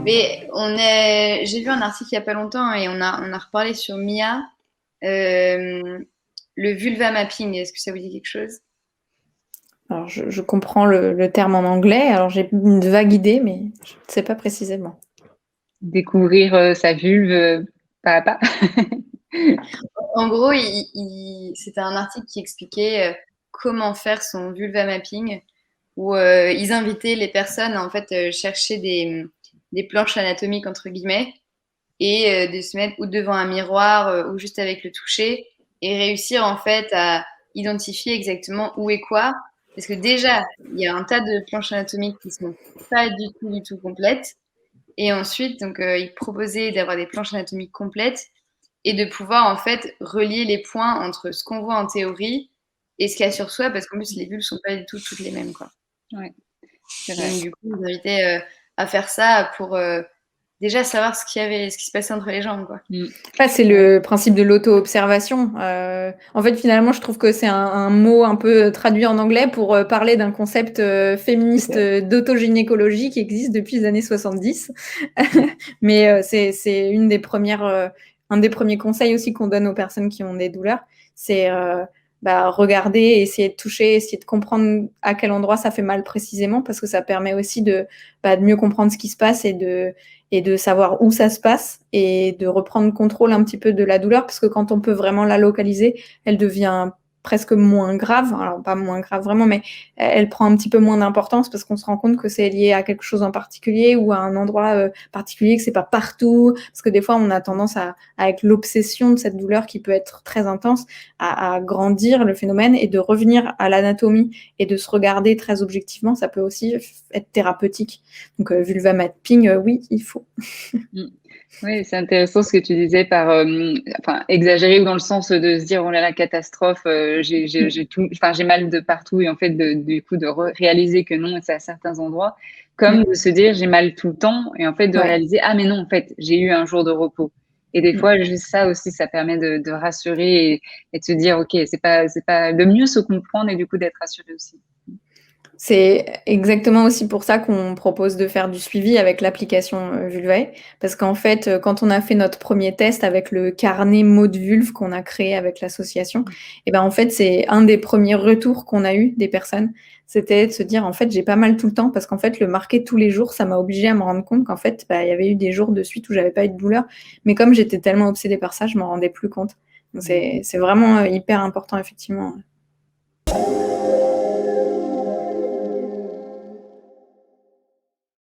Mais j'ai vu un article il y a pas longtemps et on a reparlé sur Mia, le vulva mapping. Est-ce que ça vous dit quelque chose? Alors, je comprends le terme en anglais, alors j'ai une vague idée, mais je ne sais pas précisément. Découvrir sa vulve pas à pas. En gros, c'était un article qui expliquait comment faire son vulva mapping, où ils invitaient les personnes à en fait chercher des planches anatomiques entre guillemets et de se mettre ou devant un miroir ou juste avec le toucher et réussir en fait à identifier exactement où est quoi. Parce que déjà, il y a un tas de planches anatomiques qui sont pas du tout complètes. Et ensuite, donc, ils proposaient d'avoir des planches anatomiques complètes et de pouvoir en fait relier les points entre ce qu'on voit en théorie et ce qu'il y a sur soi, parce qu'en plus, les vulves sont pas du tout toutes les mêmes, quoi. Ouais, c'est vrai. Donc, du coup, ils invitaient à faire ça pour déjà savoir ce qui se passait entre les jambes, quoi. Ah, c'est le principe de l'auto-observation. En fait, finalement, je trouve que c'est un mot un peu traduit en anglais pour parler d'un concept féministe d'autogynécologie qui existe depuis les années 70. Mais c'est une des premières, un des premiers conseils aussi qu'on donne aux personnes qui ont des douleurs. C'est regarder, essayer de toucher, essayer de comprendre à quel endroit ça fait mal précisément, parce que ça permet aussi de mieux comprendre ce qui se passe et de savoir où ça se passe et de reprendre contrôle un petit peu de la douleur, parce que quand on peut vraiment la localiser, elle devient presque moins grave, alors pas moins grave vraiment, mais elle prend un petit peu moins d'importance parce qu'on se rend compte que c'est lié à quelque chose en particulier ou à un endroit particulier, que c'est pas partout, parce que des fois on a tendance avec l'obsession de cette douleur qui peut être très intense, à grandir le phénomène et de revenir à l'anatomie et de se regarder très objectivement, ça peut aussi être thérapeutique. Donc vulva mapping, oui, il faut. Oui, c'est intéressant ce que tu disais par, enfin, exagérer ou dans le sens de se dire, oh là là, catastrophe, j'ai tout, enfin, j'ai mal de partout et en fait, du coup, de réaliser que non, c'est à certains endroits, comme de se dire, j'ai mal tout le temps et en fait, de Ouais. réaliser, ah, mais non, en fait, j'ai eu un jour de repos. Et des fois, juste ça aussi, ça permet de rassurer et de se dire, OK, c'est pas, de mieux se comprendre et du coup, d'être rassuré aussi. C'est exactement aussi pour ça qu'on propose de faire du suivi avec l'application Vulvae, parce qu'en fait, quand on a fait notre premier test avec le carnet mots de vulve qu'on a créé avec l'association, et ben en fait, c'est un des premiers retours qu'on a eu des personnes, c'était de se dire en fait, j'ai pas mal tout le temps, parce qu'en fait, le marquer tous les jours, ça m'a obligé à me rendre compte qu'en fait, il y avait eu des jours de suite où j'avais pas eu de douleur, mais comme j'étais tellement obsédée par ça, je m'en rendais plus compte. Donc c'est vraiment hyper important, effectivement.